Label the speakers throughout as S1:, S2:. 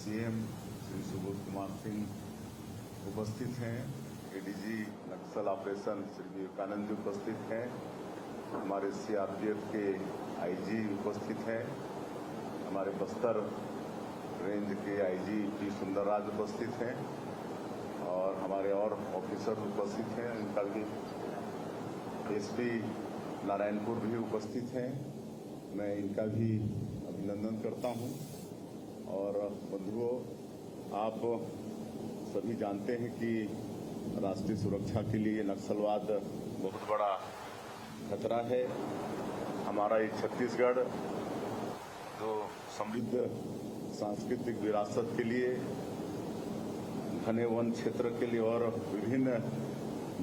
S1: CM Shri Subodh Kumar Singh उपस्थित हैं, ADG नक्सल operation Shri Vivekananda ji उपस्थित हैं, हमारे सीआरपीएफ के आईजी उपस्थित हैं, हमारे बस्तर रेंज के आईजी पी सुंदरराज उपस्थित हैं और हमारे और ऑफिसर उपस्थित हैं। इनका भी एसपी नारायणपुर भी उपस्थित हैं। मैं इनका भी अभिनंदन करता हूं। और बंधुओं, आप सभी जानते हैं कि राष्ट्रीय सुरक्षा के लिए नक्सलवाद बहुत बड़ा खतरा है। हमारा ये छत्तीसगढ़ जो समृद्ध सांस्कृतिक विरासत के लिए, घने वन क्षेत्र के लिए और विभिन्न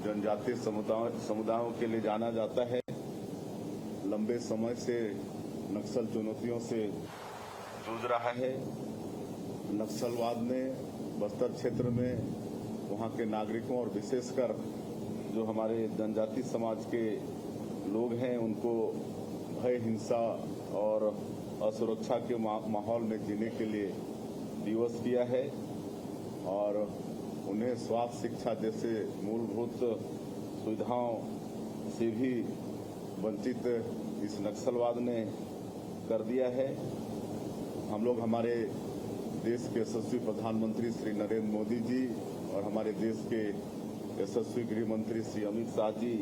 S1: जनजातीय समुदायों के लिए जाना जाता है। लंबे समय से नक्सल चुनौतियों से जूझ रहा है। नक्सलवाद ने बस्तर क्षेत्र में वहां के नागरिकों और विशेषकर जो हमारे जनजातीय समाज के लोग हैं उनको भय, हिंसा और असुरक्षा के माहौल में जीने के लिए विवश किया है और उन्हें स्वास्थ्य, शिक्षा जैसे मूलभूत सुविधाओं से भी वंचित इस नक्सलवाद ने कर दिया है। हम लोग हमारे देश के यशस्वी प्रधानमंत्री श्री नरेंद्र मोदी जी और हमारे देश के यशस्वी गृह मंत्री श्री अमित शाह जी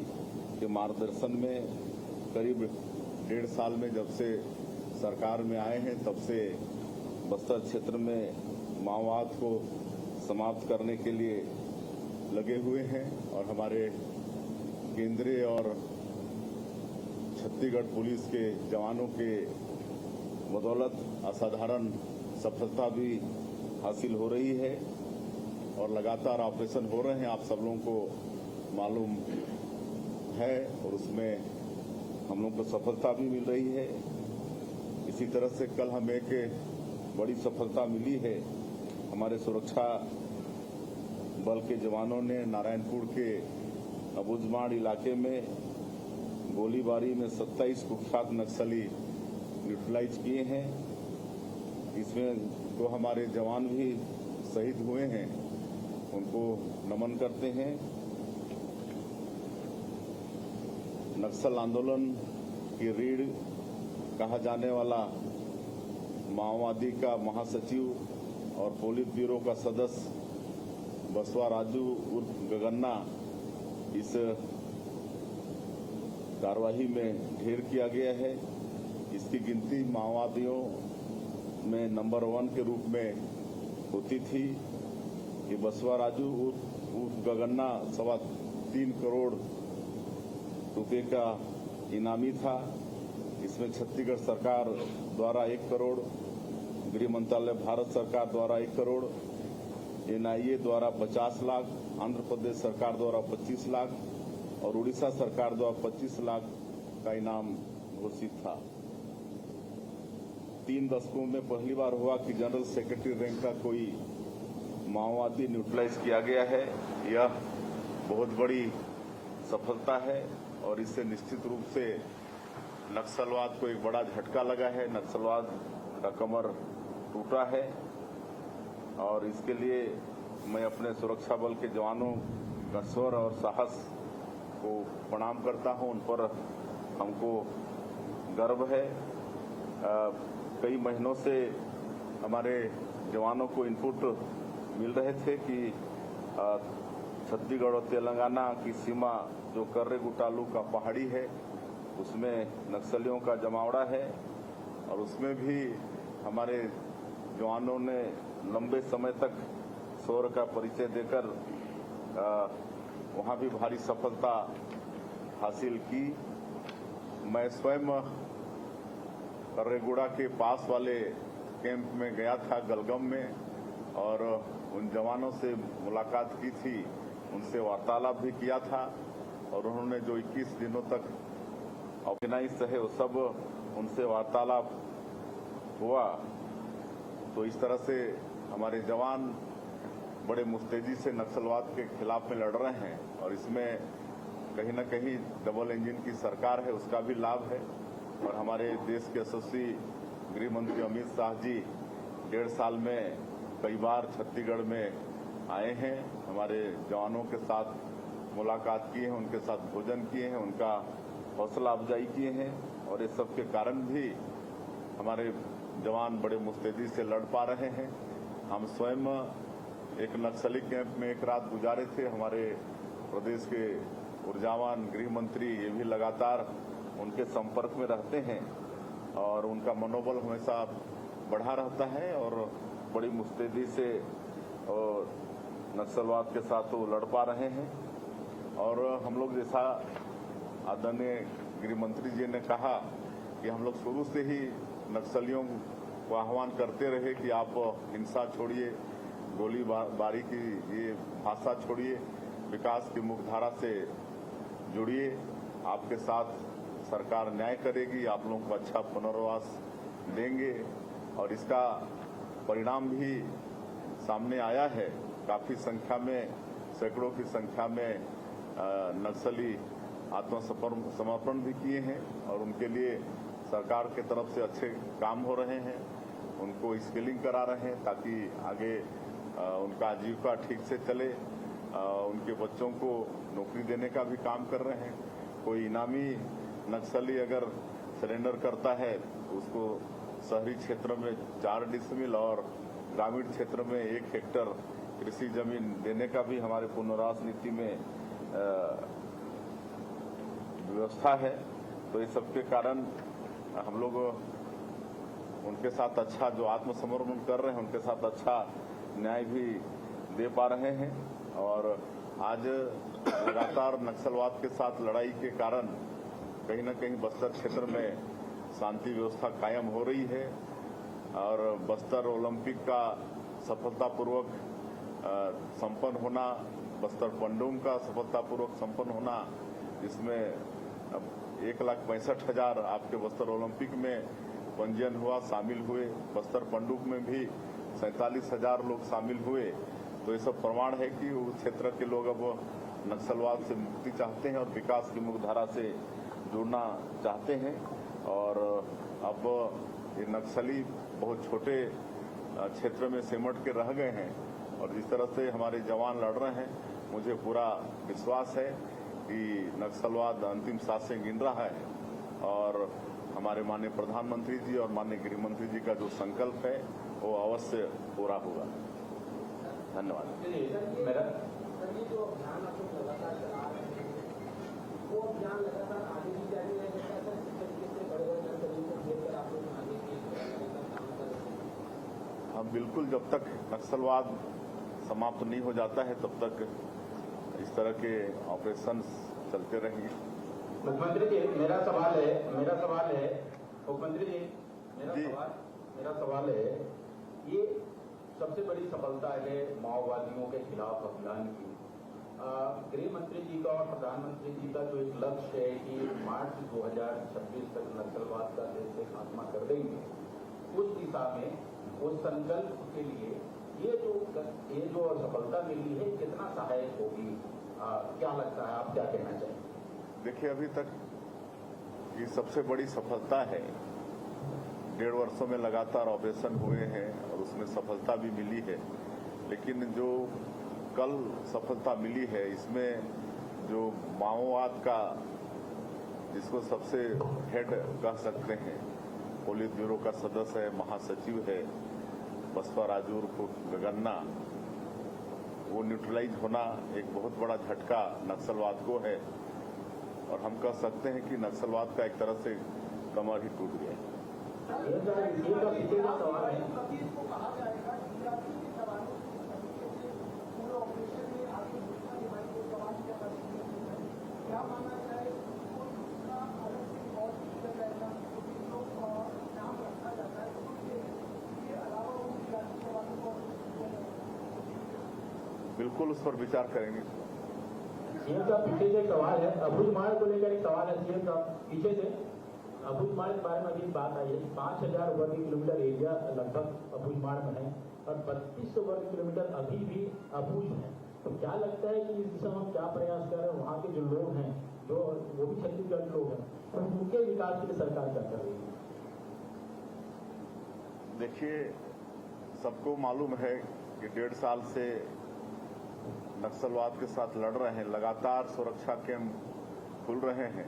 S1: के मार्गदर्शन में करीब 1.5 साल में जब से सरकार में आए हैं तब से बस्तर क्षेत्र में माओवाद को समाप्त करने के लिए लगे हुए हैं और हमारे केंद्रीय और छत्तीसगढ़ पुलिस के जवानों के बदौलत असाधारण सफलता भी हासिल हो रही है और लगातार ऑपरेशन हो रहे हैं, आप सब लोगों को मालूम है और उसमें हम लोगों को सफलता भी मिल रही है। इसी तरह से कल हमें एक बड़ी सफलता मिली है। हमारे सुरक्षा बल के जवानों ने नारायणपुर के अबुझमाड़ इलाके में गोलीबारी में 27 कुख्यात नक्सली न्यूट्रलाइज किए हैं। इसमें तो हमारे जवान भी शहीद हुए हैं, उनको नमन करते हैं। नक्सल आंदोलन की रीढ़ कहा जाने वाला माओवादी का महासचिव और पोलित ब्यूरो का सदस्य बसवा राजू उर्फ गगन्ना इस कार्यवाही में ढेर किया गया है। इसकी गिनती माओवादियों में नंबर 1 के रूप में होती थी। ये बसवा राजू उर्फ गगन्ना 3.25 करोड़ रुपए का इनामी था। इसमें छत्तीसगढ़ सरकार द्वारा 1 करोड़, गृह मंत्रालय भारत सरकार द्वारा 1 करोड़, एनआईए द्वारा 50 लाख, आंध्र प्रदेश सरकार द्वारा 25 लाख और उड़ीसा सरकार द्वारा 25 लाख का इनाम घोषित था। 3 दशकों में पहली बार हुआ कि जनरल सेक्रेटरी रैंक का कोई माओवादी न्यूट्रलाइज किया गया है। यह बहुत बड़ी सफलता है और इससे निश्चित रूप से नक्सलवाद को एक बड़ा झटका लगा है। नक्सलवाद का कमर टूटा है और इसके लिए मैं अपने सुरक्षा बल के जवानों का शौर्य और साहस को प्रणाम करता हूं। उन पर हमको गर्व है। कई महीनों से हमारे जवानों को इनपुट मिल रहे थे कि छत्तीसगढ़ और तेलंगाना की सीमा जो कर्रे-गुटालू का पहाड़ी है उसमें नक्सलियों का जमावड़ा है और उसमें भी हमारे जवानों ने लंबे समय तक शौर्य का परिचय देकर वहां भी भारी सफलता हासिल की। मैं स्वयं कर्रेगुड़ा के पास वाले कैंप में गया था गलगम में और उन जवानों से मुलाकात की थी, उनसे वार्तालाप भी किया था और उन्होंने जो 21 दिनों तक ऑर्गेनाइज रहे वो सब उनसे वार्तालाप हुआ। तो इस तरह से हमारे जवान बड़े मुस्तैदी से नक्सलवाद के खिलाफ में लड़ रहे हैं और इसमें कहीं न कहीं डबल इंजन की सरकार है उसका भी लाभ है और हमारे देश के यशस्वी गृह मंत्री अमित शाह जी 1.5 साल में कई बार छत्तीसगढ़ में आए हैं, हमारे जवानों के साथ मुलाकात किए हैं, उनके साथ भोजन किए हैं, उनका हौसला अफजाई किए हैं और इस सब के कारण भी हमारे जवान बड़े मुस्तैदी से लड़ पा रहे हैं। हम स्वयं एक नक्सली कैंप में एक रात गुजारे थे। हमारे प्रदेश के ऊर्जावान गृह मंत्री ये भी लगातार उनके संपर्क में रहते हैं और उनका मनोबल हमेशा बढ़ा रहता है और बड़ी मुस्तैदी से नक्सलवाद के साथ वो लड़ पा रहे हैं। और हम लोग जैसा आदरणीय गृह मंत्री जी ने कहा कि हम लोग शुरू से ही नक्सलियों को आह्वान करते रहे कि आप हिंसा छोड़िए, गोलीबारी की ये भाषा छोड़िए, विकास की मुख्यधारा से जुड़िए, आपके साथ सरकार न्याय करेगी, आप लोगों को अच्छा पुनर्वास देंगे। और इसका परिणाम भी सामने आया है। काफी संख्या में, सैकड़ों की संख्या में नक्सली आत्मसमर्पण भी किए हैं और उनके लिए सरकार की तरफ से अच्छे काम हो रहे हैं। उनको स्किलिंग करा रहे हैं ताकि आगे उनका आजीविका ठीक से चले। उनके बच्चों को नौकरी देने का भी काम कर रहे हैं। कोई इनामी नक्सली अगर सरेंडर करता है तो उसको शहरी क्षेत्र में 4 डिसमिल और ग्रामीण क्षेत्र में 1 हेक्टर कृषि जमीन देने का भी हमारे पुनर्वास नीति में व्यवस्था है। तो इस सब के कारण हम लोग उनके साथ अच्छा, जो आत्मसमर्पण कर रहे हैं उनके साथ अच्छा न्याय भी दे पा रहे हैं। और आज लगातार नक्सलवाद के साथ लड़ाई के कारण कहीं न कहीं बस्तर क्षेत्र में शांति व्यवस्था कायम हो रही है और बस्तर ओलंपिक का सफलतापूर्वक संपन्न होना, बस्तर पंडुम का सफलतापूर्वक संपन्न होना, जिसमें 1,65,000 आपके बस्तर ओलंपिक में पंजीयन हुआ, शामिल हुए। बस्तर पंडुप में भी 47,000 लोग शामिल हुए। तो ये सब प्रमाण है कि उस क्षेत्र के लोग अब नक्सलवाद से मुक्ति चाहते हैं और विकास की मुख्यधारा से जुड़ना चाहते हैं। और अब ये नक्सली बहुत छोटे क्षेत्र में सिमट के रह गए हैं और जिस तरह से हमारे जवान लड़ रहे हैं, मुझे पूरा विश्वास है कि नक्सलवाद अंतिम सांसें गिन रहा है और हमारे माननीय प्रधानमंत्री जी और माननीय गृह मंत्री जी का जो संकल्प है वो अवश्य पूरा होगा। धन्यवाद।
S2: मेरा जो अभियान आप लोग लगातार चला रहे हैं, वो अभियान लगातार आगे भी जारी रहेगा सर? किस तरीके से बड़े-बड़े नक्सलियों को घेरकर आप लोग आगे काम कर रहे हैं?
S1: हम बिल्कुल, जब तक नक्सलवाद समाप्त नहीं हो जाता है तब तक इस तरह के ऑपरेशन चलते रहेंगे।
S3: मुख्यमंत्री जी, मेरा सवाल है मुख्यमंत्री जी, मेरा सवाल है, ये सबसे बड़ी सफलता है माओवादियों के खिलाफ अभियान की। गृह मंत्री जी का और प्रधानमंत्री जी का जो एक लक्ष्य है कि मार्च 2026 तक नक्सलवाद का देश से खात्मा कर देंगे, उस दिशा में उस संकल्प के लिए ये जो सफलता मिली है कितना सहायक होगी? क्या लगता है, आप क्या कहना चाहेंगे?
S1: देखिए, अभी तक ये सबसे बड़ी सफलता है। 1.5 वर्षों में लगातार ऑपरेशन हुए हैं और उसमें सफलता भी मिली है। लेकिन जो कल सफलता मिली है, इसमें जो माओवाद का, जिसको सबसे हेड कह सकते हैं, पुलिस ब्यूरो का सदस्य है, महासचिव है बसपा राजूर को गगन्ना, वो न्यूट्रलाइज होना एक बहुत बड़ा झटका नक्सलवाद को है और हम कह सकते हैं कि नक्सलवाद का एक तरह से कमर ही टूट गया। बिल्कुल उस पर विचार करेंगे।
S3: सीएम साहब, पीछे से एक सवाल है, अबूझमाड़ को लेकर एक सवाल है सीएम साहब। पीछे से अबूझमाड़ के बारे में अभी बात आई है। 5,000 वर्ग किलोमीटर एरिया लगभग अबूझमाड़ में है और 3200 वर्ग किलोमीटर अभी भी अबूझ है। तो क्या लगता है कि इस दिशा में हम क्या प्रयास कर रहे हैं? वहाँ के जो लोग हैं, जो वो भी छत्तीसगढ़ के लोग हैं, तो उनके विकास के लिए सरकार क्या कर रही है?
S1: देखिए, सबको मालूम है कि 1.5 साल से नक्सलवाद के साथ लड़ रहे हैं। लगातार सुरक्षा कैंप खुल रहे हैं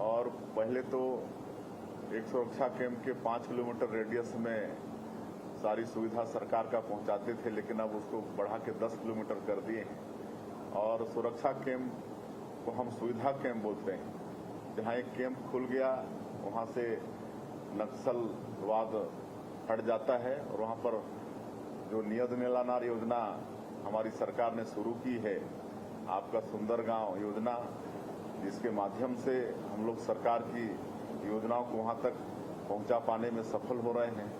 S1: और पहले तो एक सुरक्षा कैंप के 5 किलोमीटर रेडियस में सारी सुविधा सरकार का पहुंचाते थे, लेकिन अब उसको बढ़ा के 10 किलोमीटर कर दिए हैं। और सुरक्षा कैंप को हम सुविधा कैंप बोलते हैं। जहां एक कैंप खुल गया वहां से नक्सलवाद हट जाता है और वहां पर जो नियत निलानार योजना हमारी सरकार ने शुरू की है, आपका सुंदर गांव योजना, जिसके माध्यम से हम लोग सरकार की योजनाओं को वहां तक पहुंचा पाने में सफल हो रहे हैं।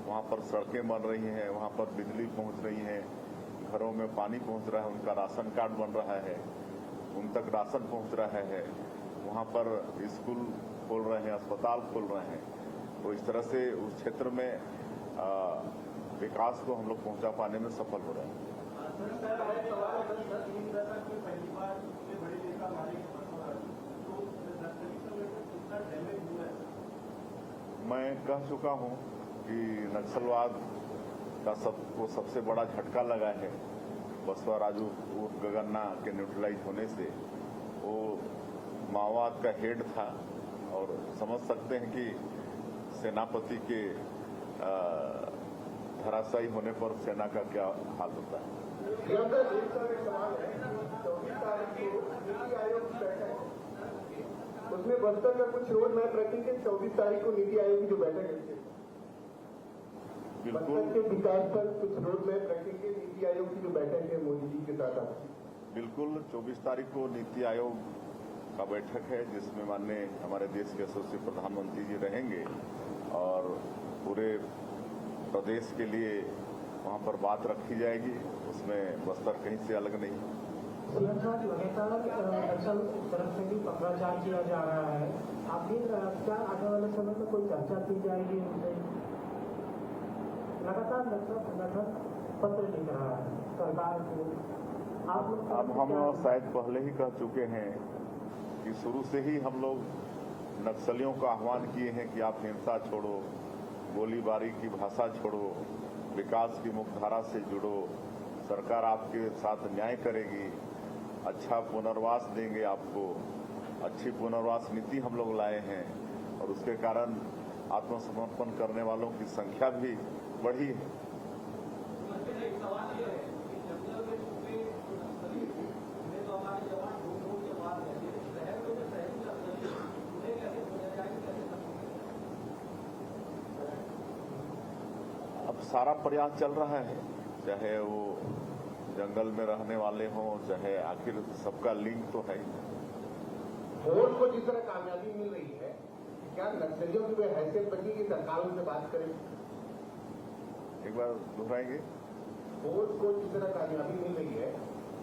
S1: वहां पर सड़कें बन रही हैं, वहां पर बिजली पहुंच रही है, घरों में पानी पहुंच रहा है, उनका राशन कार्ड बन रहा है, उन तक राशन पहुंच रहा है, वहां पर स्कूल खोल रहे हैं, अस्पताल खोल रहे हैं। तो इस तरह से उस क्षेत्र में विकास को हम लोग पहुंचा पाने में सफल हो रहे हैं। मैं कह चुका हूं कि नक्सलवाद का सबसे बड़ा झटका लगा है बसवा राजू उर्फ गगन्ना के न्यूट्रलाइज होने से। वो माओवाद का हेड था और समझ सकते हैं कि सेनापति के धराशायी होने पर सेना का क्या हाल होता है।
S4: उसमें बस्तर का कुछ रोड मैप रखेंगे 24 तारीख को नीति आयोग की जो बैठक है, बस्तर के विकास पर कुछ रोड मैप रखेंगे नीति आयोग की जो बैठक है मोदी जी के साथ।
S1: बिल्कुल 24 तारीख को नीति आयोग का बैठक है, जिसमें माननीय हमारे देश के यशस्वी प्रधानमंत्री जी रहेंगे और पूरे प्रदेश के लिए वहां पर बात रखी जाएगी। उसमें बस्तर कहीं से अलग नहीं है।
S2: लगातार नक्सल तरफ से भी पत्राचार किया जा रहा है। आखिर क्या आने वाले समय में कोई चर्चा की जाएगी उनसे? लगातार नक्सल संगठन पत्र लिख रहा है सरकार को। आप लोग
S1: अब हम शायद पहले ही कह चुके हैं कि शुरू से ही हम लोग नक्सलियों का आह्वान किए हैं कि आप हिंसा छोड़ो, गोलीबारी की भाषा छोड़ो, विकास की मुख्यधारा से जुड़ो, सरकार आपके साथ न्याय करेगी, अच्छा पुनर्वास देंगे आपको। अच्छी पुनर्वास नीति हम लोग लाए हैं और उसके कारण आत्मसमर्पण करने वालों की संख्या भी बढ़ी है। अब सारा प्रयास चल रहा है, चाहे वो जंगल में रहने वाले हों, चाहे आखिर सबका लिंक तो है।
S4: फोर्स को जिस तरह कामयाबी मिल रही है, क्या नक्सलियों की वे हैसियत बची कि सरकार उनसे बात करे?
S1: एक बार दोहराएंगे।
S4: फोर्स को जिस तरह कामयाबी मिल रही है,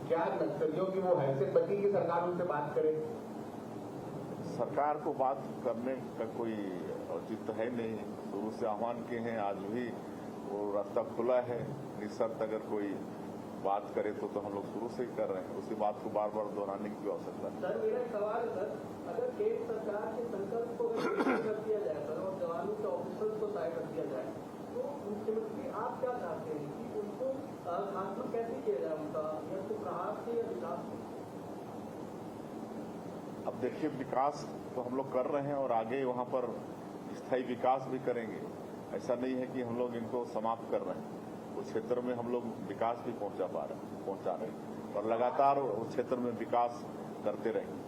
S4: क्या नक्सलियों की वो हैसियत बची कि सरकार उनसे बात करे?
S1: सरकार को बात करने का कोई औचित्य है नहीं। शुरू से आह्वान किए हैं, आज भी वो रास्ता खुला है। निशर्त अगर कोई बात करे तो हम लोग शुरू से ही कर रहे हैं। उसी बात को बार बार दोहराने की आवश्यकता नहीं।
S2: सर, मेरा सवाल है सर, अगर केंद्र सरकार के संकल्प को कर दिया जाए सर और जवानों के ऑफिसर्स को साइड रख दिया जाए, तो मुख्यमंत्री आप क्या चाहते हैं कि उनको खासकर कैसे किया जाए? उनका या तो प्रहार से या विकास से?
S1: अब देखिए, विकास तो हम लोग कर रहे हैं और आगे वहां पर स्थायी विकास भी करेंगे। ऐसा नहीं है कि हम लोग इनको समाप्त कर रहे हैं। उस क्षेत्र में हम लोग विकास भी पहुंचा रहे हैं और लगातार उस क्षेत्र में विकास करते रहेंगे।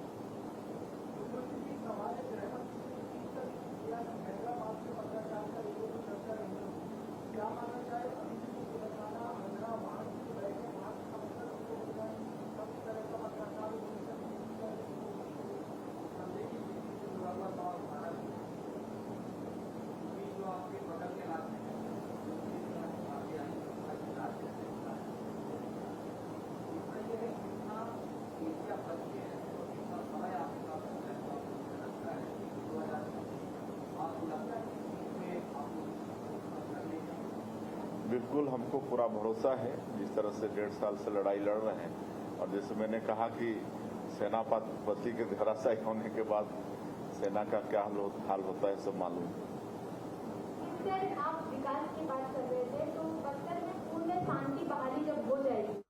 S1: बिल्कुल, हमको पूरा भरोसा है। जिस तरह से 1.5 साल से लड़ाई लड़ रहे हैं और जैसे मैंने कहा कि सेनापति के धराशायी होने के बाद सेना का क्या हाल होता है सब मालूम है।
S5: सर, आप विकास की बात कर रहे